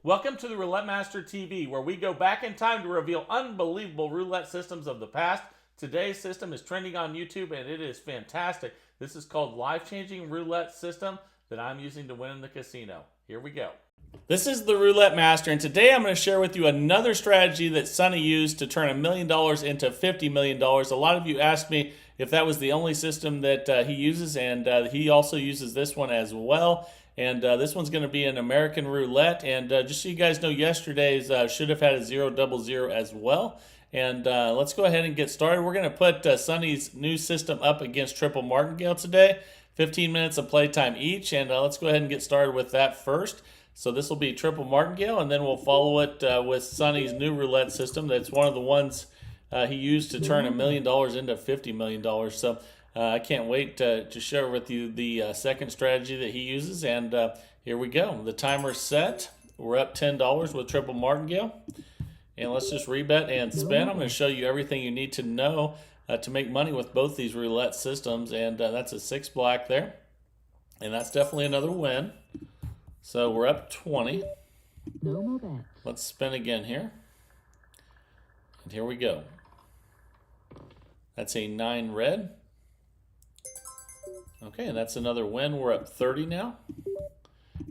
Welcome to the Roulette Master TV, where we go back in time to reveal unbelievable roulette systems of the past. Today's system is trending on YouTube, and it is fantastic. This is called life-changing roulette system that I'm using to win in the casino. Here we go. This is the Roulette Master, and today I'm going to share with you another strategy that Sonny used to turn $1 million into $50 million. A lot of you asked me if that was the only system that he uses, and he also uses this one as well. And this one's going to be an American roulette. And just so you guys know, yesterday's should have had a 000 as well. And let's go ahead and get started. We're going to put Sonny's new system up against Triple Martingale today. 15 minutes of playtime each. And let's go ahead and get started with that first. So this will be Triple Martingale, and then we'll follow it with Sonny's new roulette system. That's one of the ones he used to turn $1 million into $50 million. So I can't wait to share with you the second strategy that he uses, and here we go. The timer's set. We're up $10 with Triple Martingale, and let's just rebet and spin. I'm going to show you everything you need to know to make money with both these roulette systems, and that's a 6 black there, and that's definitely another win. So we're up 20. No more bets. Let's spin again here, and here we go. That's a 9 red. Okay, and that's another win. We're up 30 now.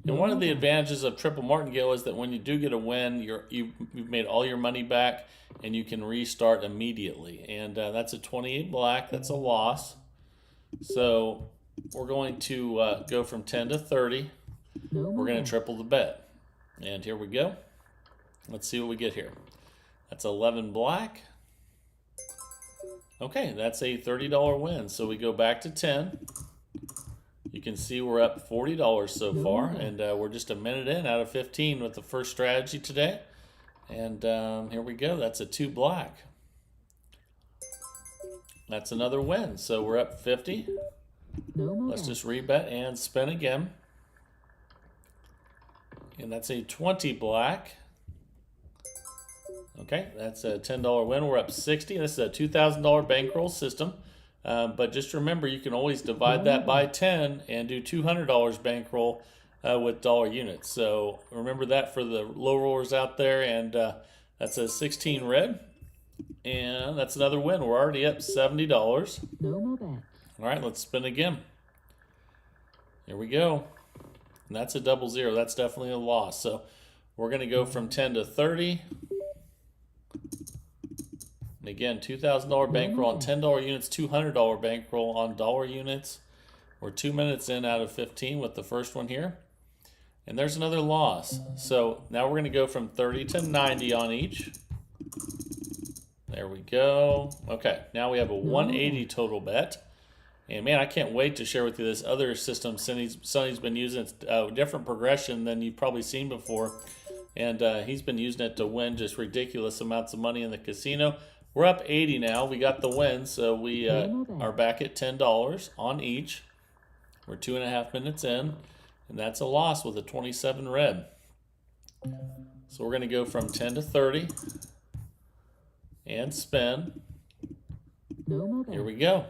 And one of the advantages of Triple Martingale is that when you do get a win, you've made all your money back, and you can restart immediately. And that's a 28 black. That's a loss. So we're going to go from 10 to 30. We're going to triple the bet. And here we go. Let's see what we get here. That's 11 black. Okay, that's a $30 win. So we go back to 10. You can see we're up $40 so far, and we're just a minute in out of 15 with the first strategy today. And here we go. That's a 2 black. That's another win. So we're up 50. Let's just rebet and spin again. And that's a 20 black. Okay, that's a $10 win. We're up 60. This is a $2,000 bankroll system. But just remember, you can always divide that by 10 and do $200 bankroll with dollar units. So remember that for the low rollers out there. And that's a 16 red. And that's another win. We're already up $70. No more bets. All right, let's spin again. Here we go. And that's a 00. That's definitely a loss. So we're going to go from 10 to 30. And again, $2,000 bankroll on $10 units, $200 bankroll on dollar units. We're 2 minutes in out of 15 with the first one here. And there's another loss. So now we're going to go from 30 to 90 on each. There we go. Okay, now we have a 180 total bet. And man, I can't wait to share with you this other system Sonny's been using. It's a different progression than you've probably seen before. And he's been using it to win just ridiculous amounts of money in the casino. We're up 80 now. We got the win, so we are back at $10 on each. We're 2.5 minutes in, and that's a loss with a 27 red. So we're going to go from 10 to 30 and spin. Here we go.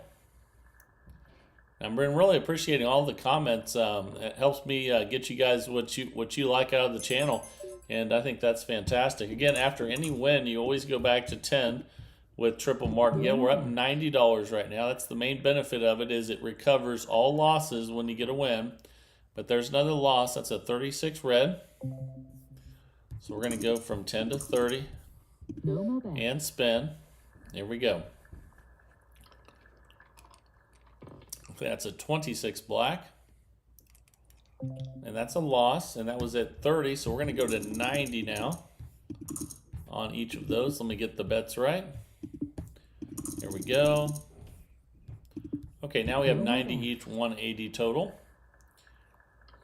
I've been really appreciating all the comments. It helps me get you guys what you like out of the channel, and I think that's fantastic. Again, after any win, you always go back to 10 with Triple Martingale. We're up $90 right now. That's the main benefit of it, is it recovers all losses when you get a win. But there's another loss. That's a 36 red. So we're going to go from 10 to 30 and spin. Here we go. Okay, that's a 26 black. And that's a loss, and that was at 30. So we're going to go to 90 now on each of those. Let me get the bets right. Here we go. Okay, now we have 90 each, 180 total.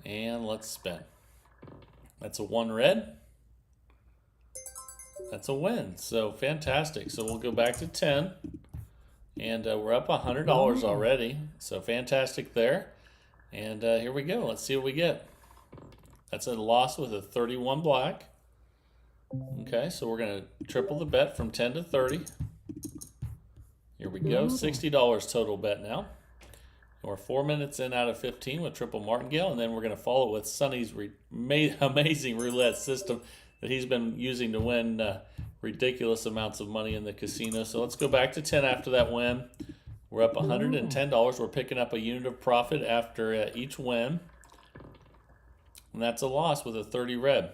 And let's spin. That's a 1 red. That's a win. So fantastic. So we'll go back to 10. And we're up $100 already. So fantastic there. And here we go. Let's see what we get. That's a loss with a 31 black. Okay, so we're going to triple the bet from 10 to 30. Here we go, $60 total bet now. We're 4 minutes in out of 15 with triple martingale, and then we're going to follow with Sonny's amazing roulette system that he's been using to win ridiculous amounts of money in the casino. So let's go back to 10 after that win. We're up $110. We're picking up a unit of profit after each win. And that's a loss with a 30 red.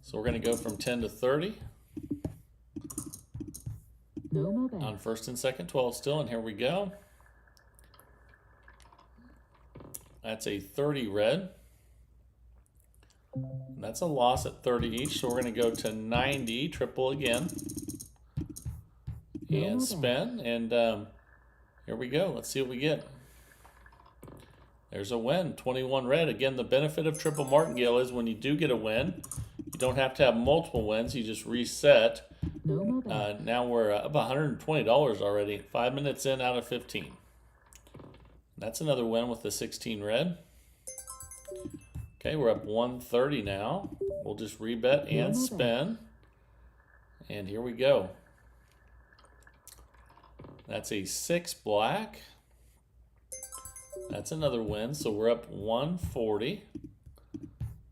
So we're going to go from 10 to 30. No more bets. On first and second 12 still, and here we go. That's a 30 red. And that's a loss at 30 each, so we're going to go to 90, triple again. And spin, and here we go. Let's see what we get. There's a win, 21 red. Again, the benefit of triple martingale is when you do get a win, you don't have to have multiple wins. You just reset. No more bets. Now we're up $120 already. 5 minutes in out of 15. That's another win with the 16 red. Okay, we're up 130 now. We'll just rebet and spin. And here we go. That's a 6 black. That's another win, so we're up 140.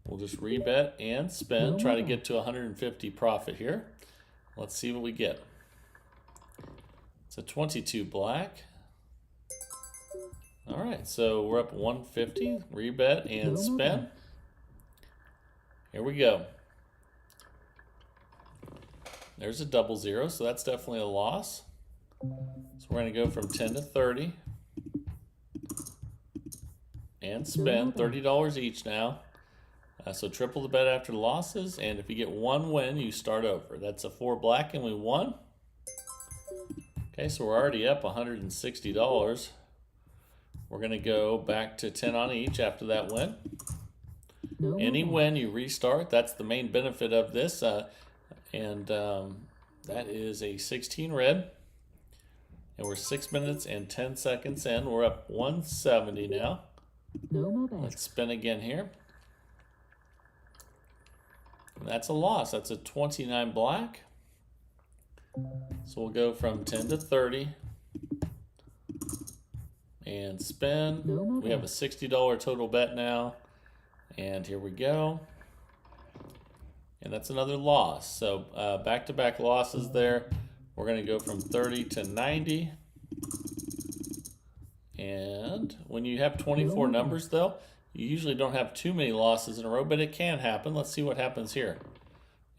We'll just rebet and spin, try to get to 150 profit here. Let's see what we get. It's a 22 black. All right, so we're up 150, rebet and spin. Here we go. There's a double zero, so that's definitely a loss. So we're going to go from 10 to 30 and spend $30 each now. So triple the bet after losses, and if you get one win, you start over. That's a 4 black, and we won. Okay, so we're already up $160. We're going to go back to 10 on each after that win. Any win, you restart. That's the main benefit of this. That is a 16 red. And we're 6 minutes and 10 seconds in. We're up 170 now. No more bets. Let's spin again here. And that's a loss. That's a 29 black. So we'll go from 10 to 30. And spin. We have a $60 total bet now. And here we go. And that's another loss. So back-to-back losses there. We're going to go from 30 to 90. And when you have 24 numbers, though, you usually don't have too many losses in a row, but it can happen. Let's see what happens here.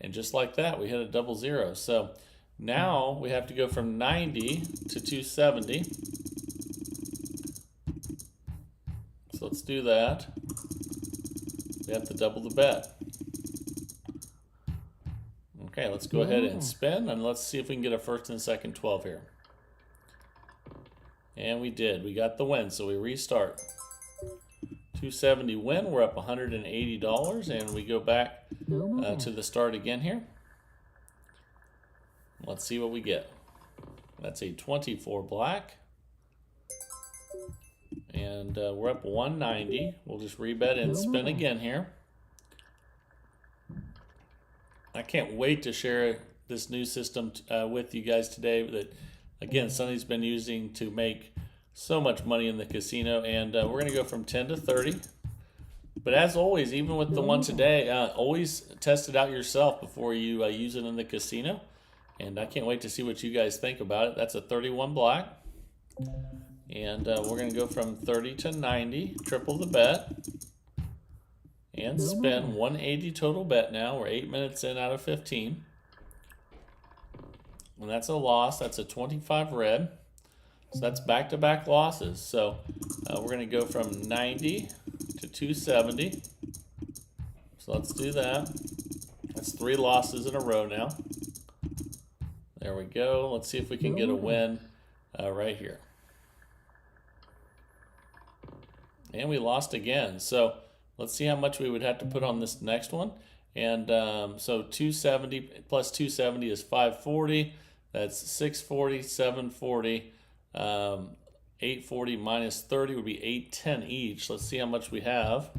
And just like that, we hit a double zero. So now we have to go from 90 to 270. So let's do that. We have to double the bet. Okay, let's go ahead and spin, and let's see if we can get a first and second 12 here. And we did. We got the win, so we restart. 270 win. We're up $180, and we go back to the start again here. Let's see what we get. That's a 24 black. And we're up 190. We'll just rebet and spin again here. I can't wait to share this new system with you guys today that, again, Sonny's been using to make so much money in the casino. And we're going to go from 10 to 30. But as always, even with the one today, always test it out yourself before you use it in the casino. And I can't wait to see what you guys think about it. That's a 31 black. And we're going to go from 30 to 90, triple the bet. And spin 180 total bet now. We're 8 minutes in out of 15. And that's a loss. That's a 25 red. So that's back-to-back losses. So we're going to go from 90 to 270. So let's do that. That's 3 losses in a row now. There we go. Let's see if we can get a win right here. And we lost again. So let's see how much we would have to put on this next one. And so 270 plus 270 is 540. That's 640, 740, 840 minus 30 would be 810 each. Let's see how much we have.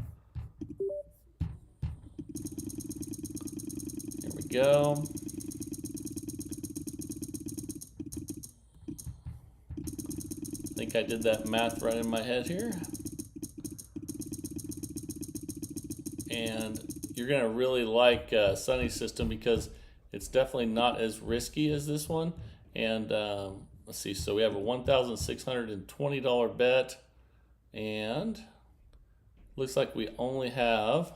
Here we go. I think I did that math right in my head here. And you're going to really like Sunny System because it's definitely not as risky as this one. And let's see, so we have a $1,620 bet, and looks like we only have,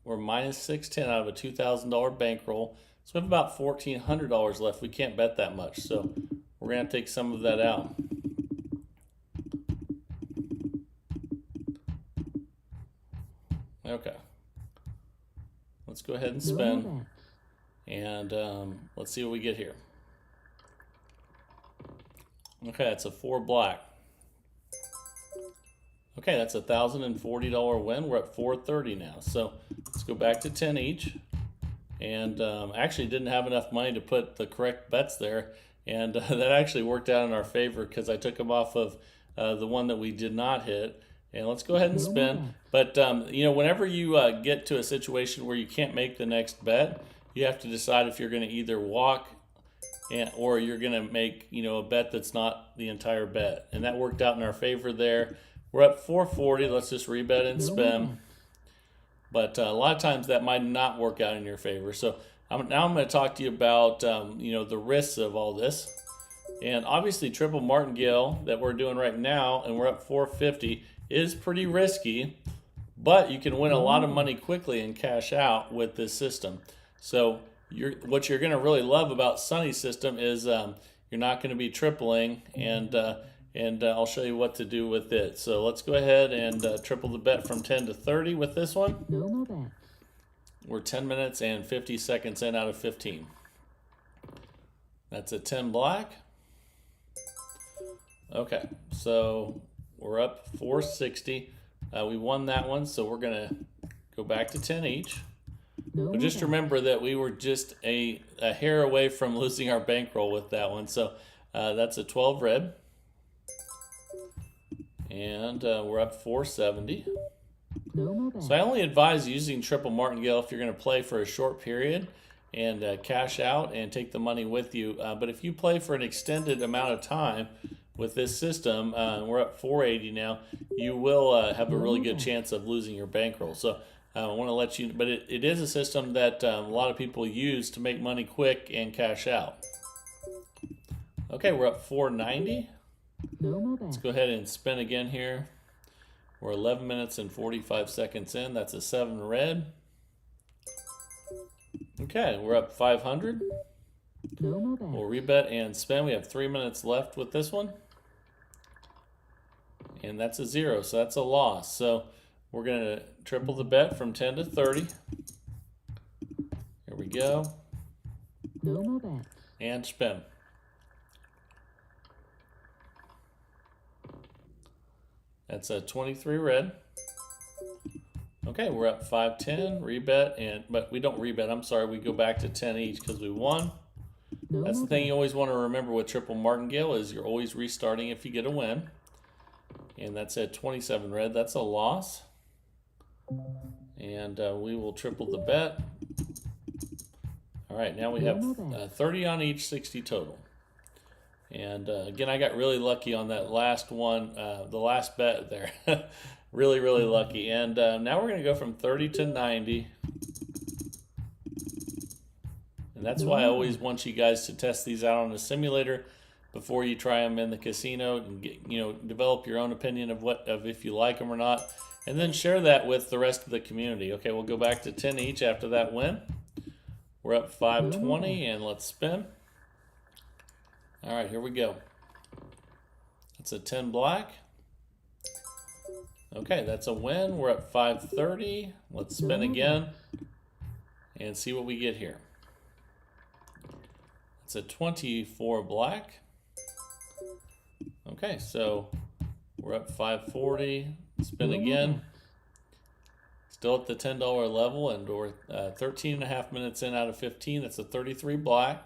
we're minus 610 out of a $2,000 bankroll. So we have about $1,400 left. We can't bet that much, so we're going to take some of that out. Okay. Let's go ahead and spin. And let's see what we get here. Okay, that's a 4 black. Okay, that's a $1,040 win. We're at 430 now. So let's go back to 10 each. And actually didn't have enough money to put the correct bets there. And that actually worked out in our favor because I took them off of the one that we did not hit. And let's go ahead and spin. But, you know, whenever you get to a situation where you can't make the next bet, you have to decide if you're going to either walk or you're going to make, you know, a bet that's not the entire bet. And that worked out in our favor there. We're up 440. Let's just rebet and spin. But a lot of times that might not work out in your favor. So now I'm going to talk to you about, you know, the risks of all this. And obviously triple martingale that we're doing right now, and we're up 450, is pretty risky. But you can win a lot of money quickly and cash out with this system. So what you're going to really love about Sunny System is you're not going to be tripling, and I'll show you what to do with it. So let's go ahead and triple the bet from 10 to 30 with this one. No more bets. We're 10 minutes and 50 seconds in out of 15. That's a 10 black. Okay, so we're up 460. We won that one, so we're going to go back to 10 each. But just remember that we were just a hair away from losing our bankroll with that one. So that's a 12 red. And we're up 470. So I only advise using triple martingale if you're going to play for a short period and cash out and take the money with you. But if you play for an extended amount of time with this system, we're up 480 now, you will have a really good chance of losing your bankroll. So I want to let you, but it is a system that a lot of people use to make money quick and cash out. Okay, we're up 490. Let's go ahead and spin again here. We're 11 minutes and 45 seconds in. That's a 7 red. Okay, we're up 500. We'll rebet and spin. We have 3 minutes left with this one. And that's a 0, so that's a loss. So we're going to triple the bet from 10 to 30. Here we go. No more bets. And spin. That's a 23 red. Okay, we're up 510, rebet, but we don't rebet, I'm sorry, we go back to 10 each because we won. That's the thing you always want to remember with triple martingale is you're always restarting if you get a win. And that's at 27 red, that's a loss. And we will triple the bet. All right, now we have 30 on each, 60 total. And again, I got really lucky on that last one, the last bet there. really, really lucky. And now we're going to go from 30 to 90. And that's why I always want you guys to test these out on a simulator before you try them in the casino and get, develop your own opinion of if you like them or not. And then share that with the rest of the community. Okay, we'll go back to 10 each after that win. We're up 520 and let's spin. All right, here we go. That's a 10 black. Okay, that's a win. We're at 530. Let's spin again and see what we get here. It's a 24 black. Okay, so we're up 540. Spin again. Still at the $10 level, and we're 13 and a half minutes in out of 15. That's a 33 black.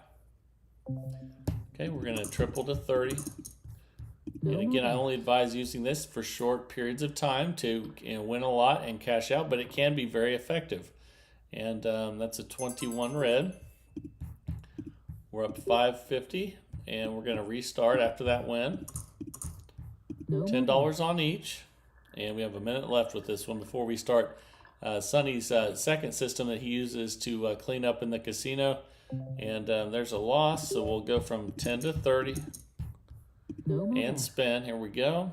Okay, we're going to triple to 30. And again, I only advise using this for short periods of time to win a lot and cash out, but it can be very effective. And that's a 21 red. We're up 550, and we're going to restart after that win. No more $10 on each, and we have a minute left with this one before we start Sonny's second system that he uses to clean up in the casino. And there's a loss, so we'll go from 10 to 30 No more and spin. Here we go.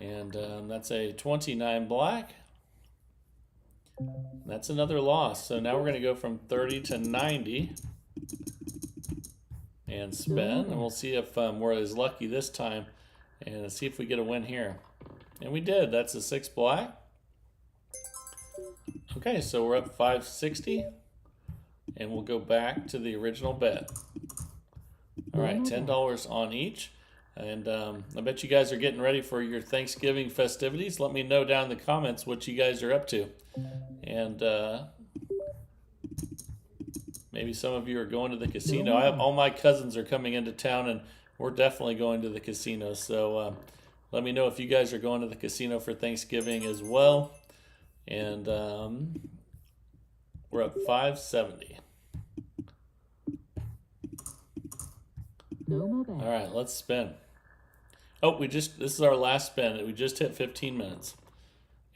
And that's a 29 black. That's another loss. So now we're going to go from 30 to 90 and spin. And we'll see if we're as lucky this time and see if we get a win here. And we did. That's a 6 black. Okay, so we're up 560. And we'll go back to the original bet. All right, $10 on each. And I bet you guys are getting ready for your Thanksgiving festivities. Let me know down in the comments what you guys are up to. And maybe some of you are going to the casino. All my cousins are coming into town, and we're definitely going to the casino. So let me know if you guys are going to the casino for Thanksgiving as well. And we're up 570. No more bets. All right, let's spin. Oh, this is our last spin. We just hit 15 minutes,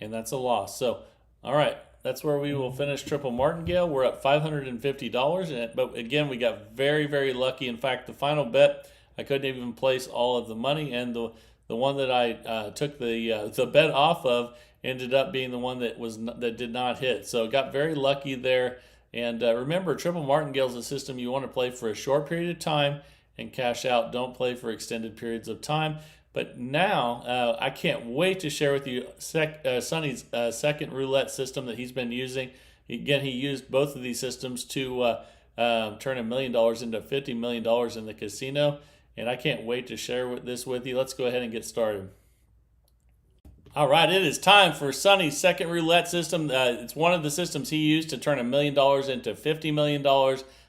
and that's a loss. So, all right, that's where we will finish Triple Martingale. We're at $550, but again, we got very, very lucky. In fact, the final bet, I couldn't even place all of the money, and the one that I took the bet off of ended up being the one that did not hit. So, got very lucky there. And remember, Triple Martingale is a system you want to play for a short period of time and cash out. Don't play for extended periods of time. But now, I can't wait to share with you Sonny's second roulette system that he's been using. Again, he used both of these systems to turn $1 million into $50 million in the casino. And I can't wait to share this with you. Let's go ahead and get started. All right, it is time for Sonny's second roulette system. It's one of the systems he used to turn $1 million into $50 million.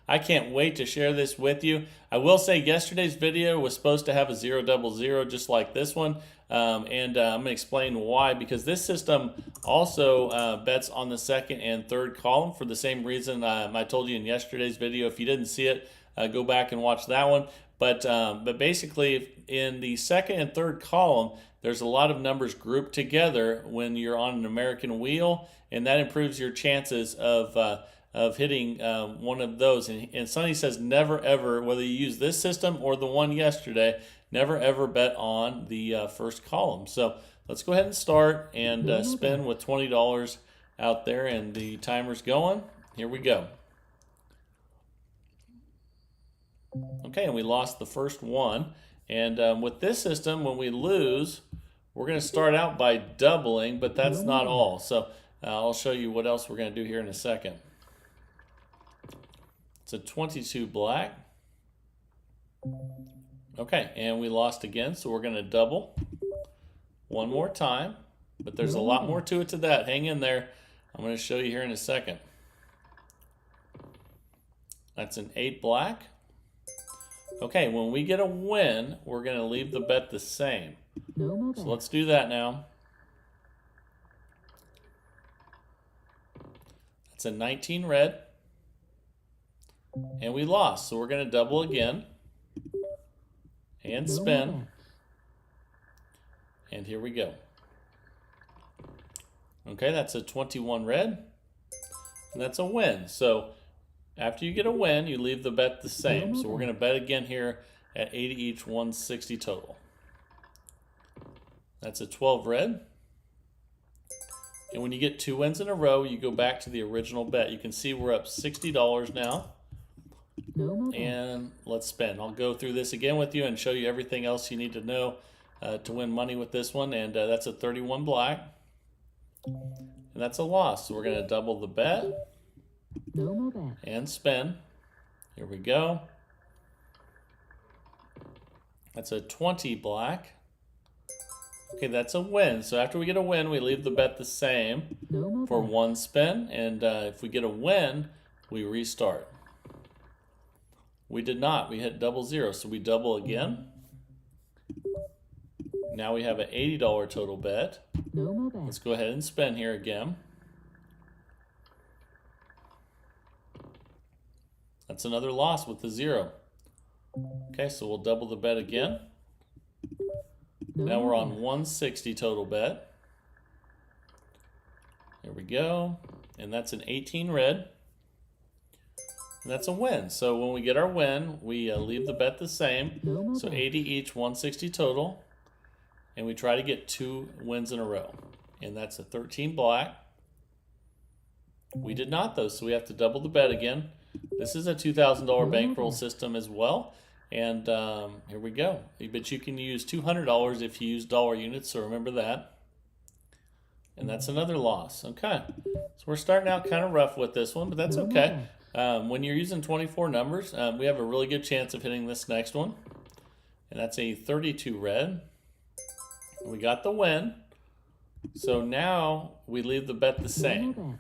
I can't wait to share this with you. I will say yesterday's video was supposed to have a 000 just like this one. And I'm going to explain why. Because this system also bets on the second and third column for the same reason I told you in yesterday's video. If you didn't see it, go back and watch that one. But basically, in the second and third column, there's a lot of numbers grouped together when you're on an American wheel. And that improves your chances of hitting one of those. And Sonny says never ever, whether you use this system or the one yesterday, never ever bet on the first column. So let's go ahead and start and spin with $20 out there, and the timer's going. Here we go. Okay, and we lost the first one. And with this system, when we lose, we're going to start out by doubling, but that's not all. So I'll show you what else we're going to do here in a second. It's a 22 black. Okay, and we lost again, so we're going to double one more time. But there's a lot more to it to that. Hang in there. I'm going to show you here in a second. That's an 8 black. Okay, when we get a win, we're going to leave the bet the same. So let's do that now. That's a 19 red. And we lost, so we're going to double again. And spin. And here we go. Okay, that's a 21 red. And that's a win. So after you get a win, you leave the bet the same. So we're going to bet again here at 80 each, 160 total. That's a 12 red. And when you get 2 wins in a row, you go back to the original bet. You can see we're up $60 now. And let's spin. I'll go through this again with you and show you everything else you need to know to win money with this one. And that's a 31 black. And that's a loss. So we're going to double the bet. And spin. Here we go. That's a 20 black. Okay, that's a win. So after we get a win, we leave the bet the same for one spin. And if we get a win, we restart. We did not. We hit double zero, so we double again. Now we have an $80 total bet. Let's go ahead and spin here again. That's another loss with the 0. Okay, so we'll double the bet again. Now we're on 160 total bet. There we go. And that's an 18 red. And that's a win. So when we get our win, we leave the bet the same. So 80 each, 160 total. And we try to get 2 wins in a row. And that's a 13 black. We did not though, so we have to double the bet again. This is a $2,000 bankroll system as well. And here we go. But you can use $200 if you use dollar units, so remember that. And that's another loss. Okay, so we're starting out kind of rough with this one, but that's okay. When you're using 24 numbers, we have a really good chance of hitting this next one. And that's a 32 red. We got the win. So now we leave the bet the same.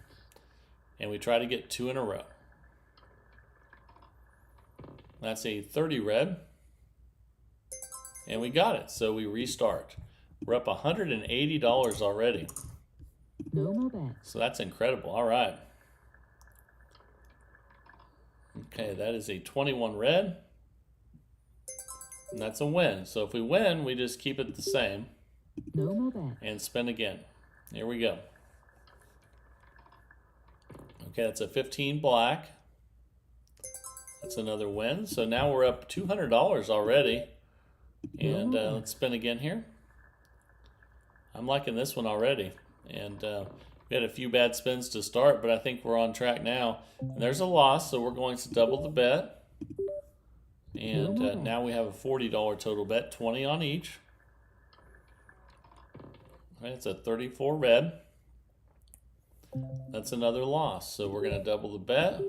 And we try to get 2 in a row. That's a 30 red. And we got it. So we restart. We're up $180 already. No more bets. So that's incredible. All right. Okay, that is a 21 red. And that's a win. So if we win, we just keep it the same. No more bets. And spin again. Here we go. Okay, that's a 15 black. That's another win. So now we're up $200 already. And let's spin again here. I'm liking this one already. And we had a few bad spins to start, but I think we're on track now. And there's a loss, so we're going to double the bet. And now we have a $40 total bet, 20 on each. All right, it's a 34 red. That's another loss, so we're going to double the bet.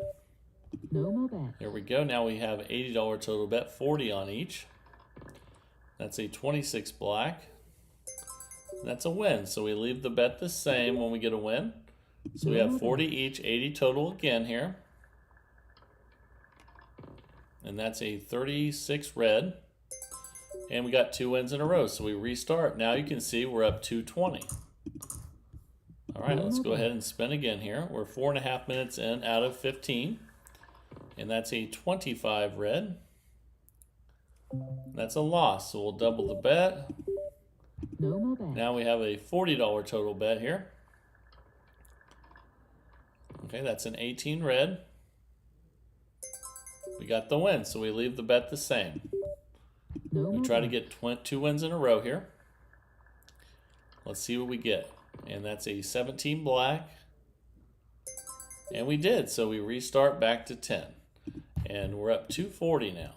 No more bets. There we go. Now we have $80 total bet, 40 on each. That's a 26 black. That's a win, so we leave the bet the same when we get a win. So we have 40 each, 80 total again here. And that's a 36 red. And we got 2 wins in a row, so we restart. Now you can see we're up 220. All right, let's go ahead and spin again here. We're 4.5 minutes in out of 15. And that's a 25 red. That's a loss, so we'll double the bet. No more bets. Now we have a $40 total bet here. Okay, that's an 18 red. We got the win, so we leave the bet the same. No We more try to bets. get 2 wins in a row here. Let's see what we get. And that's a 17 black. And we did, so we restart back to 10. And we're up 240 now.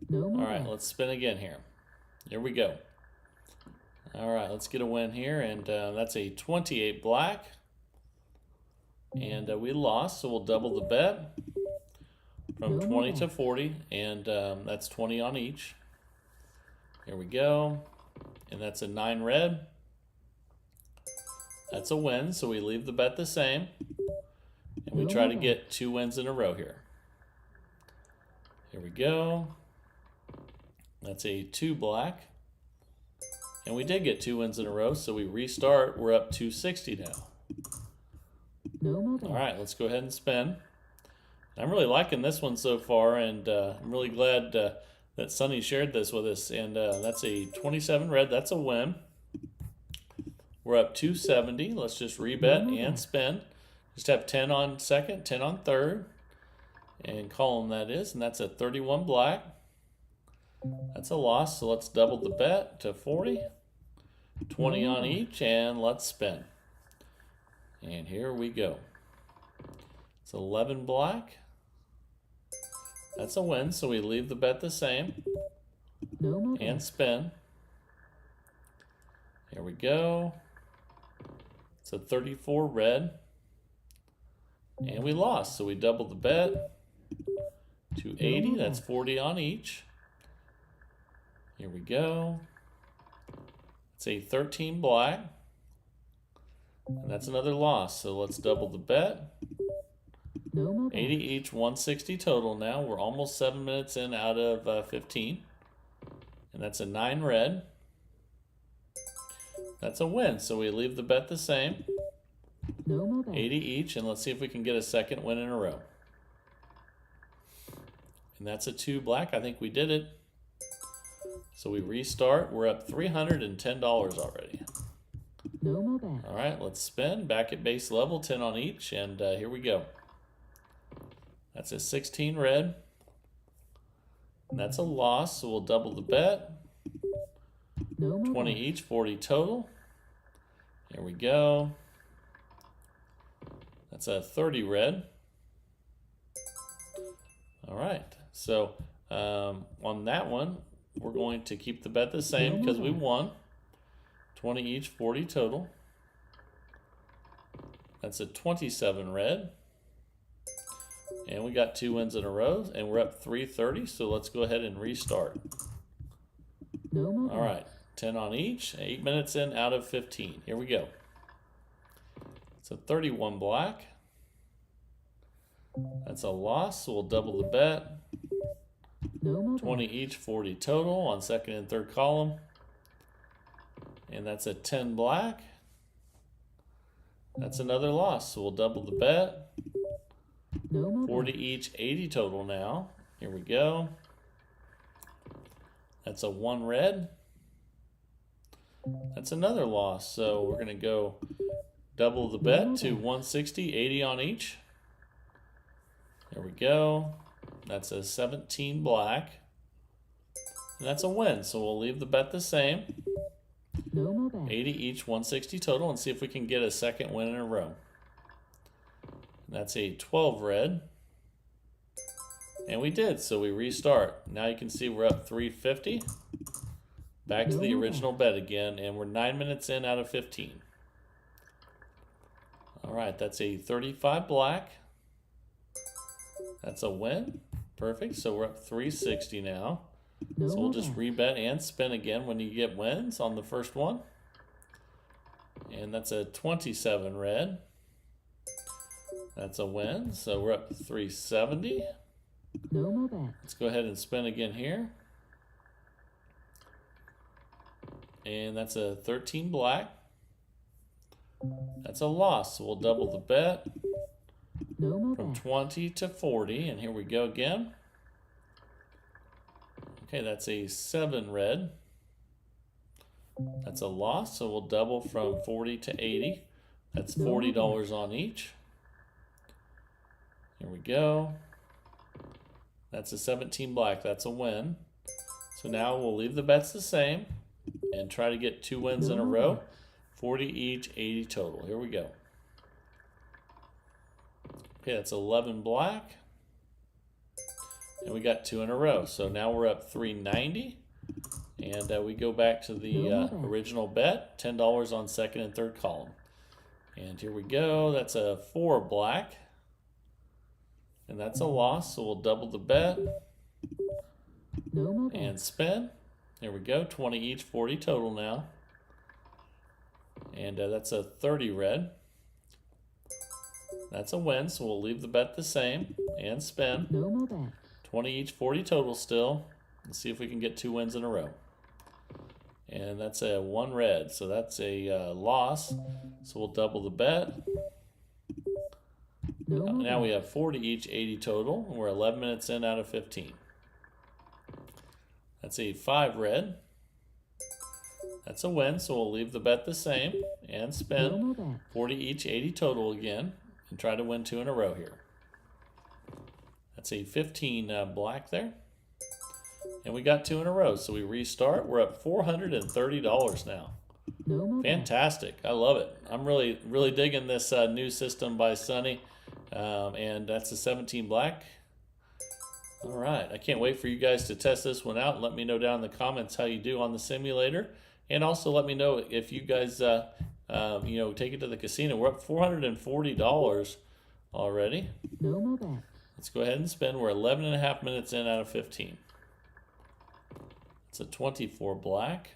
No more All right, bets. let's spin again here. Here we go. All right, let's get a win here. And that's a 28 black. And we lost, so we'll double the bet from 20 to 40. And that's 20 on each. Here we go. And that's a 9 red. That's a win, so we leave the bet the same. And we try to get 2 wins in a row here. Here we go. That's a 2 black. And we did get 2 wins in a row, so we restart. We're up 260 now. No more bets. All right, let's go ahead and spin. I'm really liking this one so far, and I'm really glad that Sonny shared this with us. And that's a 27 red. That's a win. We're up 270. Let's just rebet and spin. Just have 10 on second, 10 on third. And column that is, and that's a 31 black. That's a loss, so let's double the bet to 40. 20 on each, and let's spin. And here we go. It's 11 black. That's a win, so we leave the bet the same. No more And bets. spin. Here we go. It's a 34 red. And we lost, so we doubled the bet to 80. That's 40 on each. Here we go. It's a 13 black. And that's another loss, so let's double the bet. No more bets. 80 each, 160 total now. We're almost 7 minutes in out of 15. And that's a 9 red. That's a win, so we leave the bet the same. No more bets. 80 each, and let's see if we can get a second win in a row. And that's a 2 black. I think we did it. So we restart. We're up $310 already. No more bet. All right, let's spin. Back at base level, 10 on each. And here we go. That's a 16 red. And that's a loss, so we'll double the bet. No more 20 bet. each, 40 total. Here we go. That's a 30 red. All right, so on that one, we're going to keep the bet the same because we won. 20 each, 40 total. That's a 27 red. And we got 2 wins in a row, and we're up 330, so let's go ahead and restart. No more All right, 10 on each, 8 minutes in out of 15. Here we go. It's a 31 black. That's a loss, so we'll double the bet. No more 20 each, 40 total on second and third column. And that's a 10 black. That's another loss, so we'll double the bet. No more 40 each, 80 total now. Here we go. That's a 1 red. That's another loss, so we're going to go double the bet to 160, 80 on each. There we go. That's a 17 black. And that's a win, so we'll leave the bet the same. No more bet. 80 each, 160 total, and see if we can get a second win in a row. That's a 12 red. And we did, so we restart. Now you can see we're up 350. Back to the original bet again, and we're 9 minutes in out of 15. All right, that's a 35 black. That's a win. Perfect, so we're up 360 now. No So we'll more just bet. rebet and spin again when you get wins on the first one. And that's a 27 red. That's a win, so we're up 370. No more bet. Let's go ahead and spin again here. And that's a 13 black. That's a loss, so we'll double the bet No more from bet. 20 to 40. And here we go again. Okay, that's a 7 red. That's a loss, so we'll double from 40 to 80. That's $40 on each. Here we go. That's a 17 black. That's a win. So now we'll leave the bets the same and try to get 2 wins in a row. 40 each, 80 total. Here we go. Okay, that's 11 black. And we got 2 in a row. So now we're up 390. And we go back to the original bet. $10 on second and third column. And here we go. That's a 4 black. And that's a loss, so we'll double the bet No more bet. and spin. Here we go, 20 each, 40 total now. And that's a 30 red. That's a win, so we'll leave the bet the same and spin. No more bet. 20 each, 40 total still. Let's see if we can get 2 wins in a row. And that's a 1 red, so that's a loss. So we'll double the bet. No more Now we bet. have 40 each, 80 total, and we're 11 minutes in out of 15. That's a 5 red. That's a win, so we'll leave the bet the same and No spin. more bet. 40 each, 80 total again, and try to win 2 in a row here. That's a 15 black there. And we got 2 in a row, so we restart. We're up $430 now. No more bet. Fantastic. I love it. I'm really digging this new system by Sunny. And that's a 17 black. All right. I can't wait for you guys to test this one out and let me know down in the comments how you do on the simulator. And also let me know if you guys, take it to the casino. We're up $440 already. No more bet. Let's go ahead and spin. We're 11 and a half minutes in out of 15. It's a 24 black.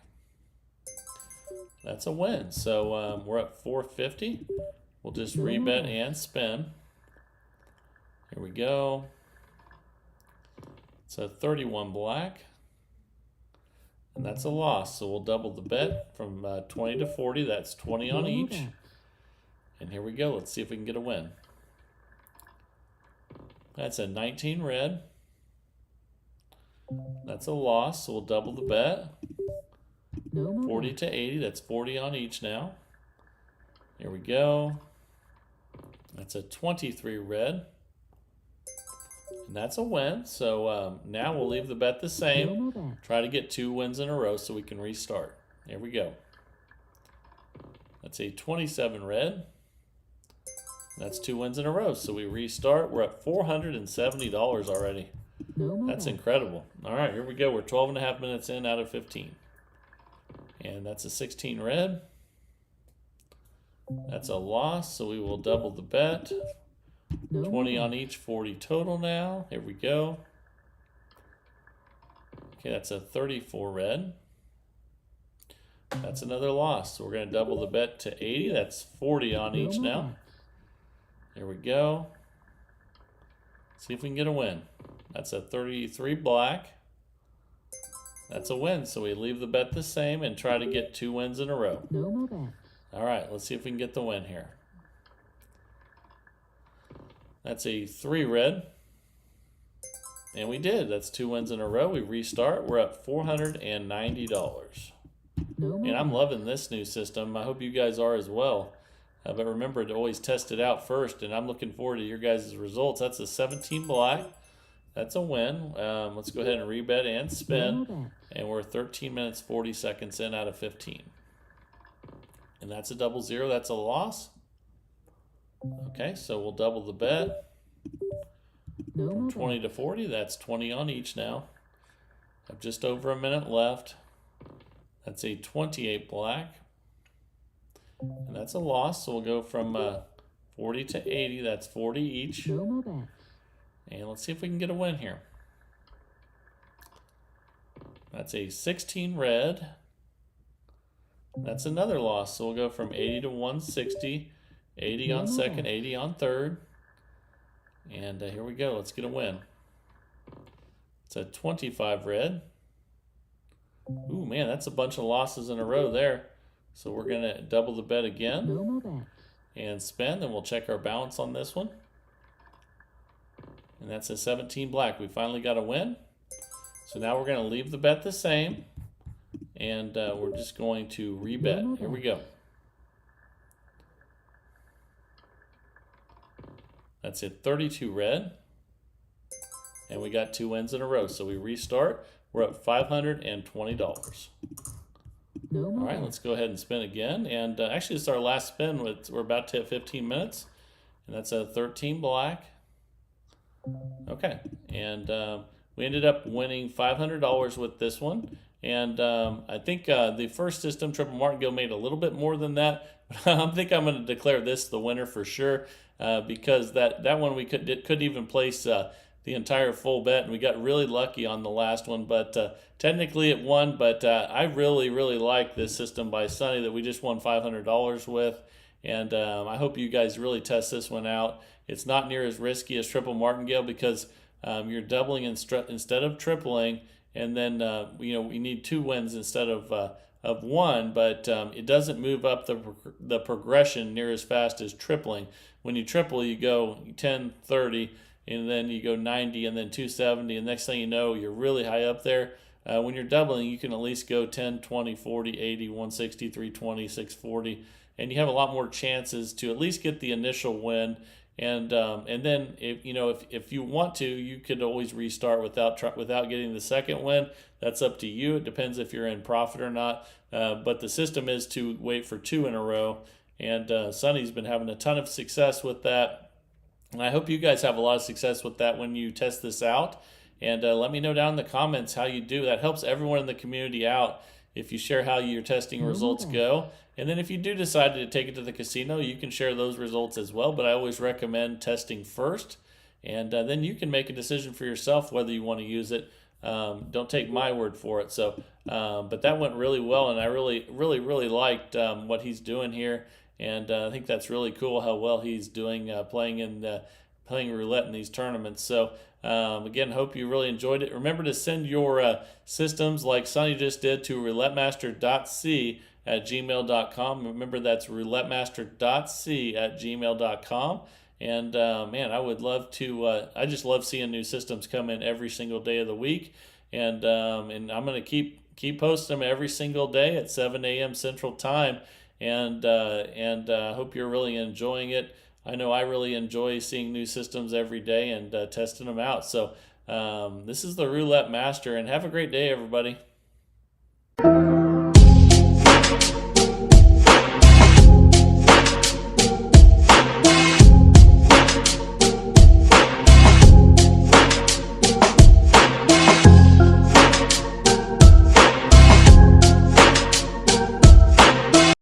That's a win. So we're up 450. We'll just rebet and spin. Here we go. It's a 31 black. And that's a loss. So we'll double the bet from 20 to 40. That's 20 on each. And here we go. Let's see if we can get a win. That's a 19 red. That's a loss, so we'll double the bet. No more 40 bet. to 80, that's 40 on each now. Here we go. That's a 23 red. And that's a win. So now we'll leave the bet the No same. more bet. Try to get 2 wins in a row so we can restart. Here we go. That's a 27 red. That's 2 wins in a row. So we restart. We're at $470 already. No more That's bet. incredible. All right, here we go. We're 12 and a half minutes in out of 15. And that's a 16 red. That's a loss, so we will double the bet. No 20 more on each, 40 total now. Here we go. Okay, that's a 34 red. That's another loss. So we're going to double the bet to 80. That's 40 on bet. each No more now. bet. Here we go. See if we can get a win. That's a 33 black. That's a win. So we leave the bet the same and try to get 2 wins in a row. No more bet. All right, let's see if we can get the win here. That's a 3 red. And we did. That's 2 wins in a row. We restart. We're at $490. No more And I'm bet. loving this new system. I hope you guys are as well. But remember to always test it out first. And I'm looking forward to your guys' results. That's a 17 black. That's a win. Let's go ahead and rebet and No spin. more bet. And we're 13 minutes, 40 seconds in out of 15. And that's a double zero. That's a loss. Okay, so we'll double the bet. No From more 20 bet. to 40, that's 20 on each now. Have just over a minute left. That's a 28 black. And that's a loss, so we'll go from 40 to 80. That's 40 each. No more bet. And let's see if we can get a win here. That's a 16 red. That's another loss, so we'll go from 80 to 160. 80 on second, 80 on third. And here we go. Let's get a win. It's a 25 red. Ooh, man, that's a bunch of losses in a row there. So we're going to double the bet again No more bet. and spend, and we'll check our balance on this one. And that's a 17 black. We finally got a win. So now we're going to leave the bet the same, and we're just going to rebet. Here we go. That's it, 32 red. And we got 2 wins in a row. So we restart. We're at $520. No more All right, bet. let's go ahead and spin again. And actually, it's our last spin. We're about to hit 15 minutes. And that's a 13 black. Okay, and we ended up winning $500 with this one. And I think the first system, Triple Martingale, made a little bit more than that. But I think I'm going to declare this the winner for sure, because that one we couldn't even place the entire full bet, and we got really lucky on the last one. But technically it won. But I really like this system by Sonny that we just won $500 with. And I hope you guys really test this one out. It's not near as risky as Triple Martingale because you're doubling instead of tripling, and then we need 2 wins instead of 1. But it doesn't move up the progression near as fast as tripling. When you triple, you go 10, 30, and then you go 90, and then 270, and next thing you know, you're really high up there. When you're doubling, you can at least go 10, 20, 40, 80, 160, 320, 640. And you have a lot more chances to at least get the initial win, and then if you want to, you could always restart without getting the second win. That's up to you. It depends if you're in profit or not. But the system is to wait for 2 in a row, and Sonny's been having a ton of success with that. And I hope you guys have a lot of success with that when you test this out. And let me know down in the comments how you do. That helps everyone in the community out if you share how your testing results go. And then if you do decide to take it to the casino, you can share those results as well. But I always recommend testing first, and then you can make a decision for yourself whether you want to use it. Don't take my word for it. So, but that went really well, and I really liked what he's doing here. And I think that's really cool how well he's doing playing roulette in these tournaments. So again, hope you really enjoyed it. Remember to send your systems like Sonny just did to roulettemaster.c@gmail.com. Remember, that's roulettemaster.c@gmail.com. And man, I would love to. I just love seeing new systems come in every single day of the week. and I'm going to keep posting them every single day at 7 a.m. Central Time, and hope you're really enjoying it. I know I really enjoy seeing new systems every day and testing them out. So this is the Roulette Master, and have a great day, everybody.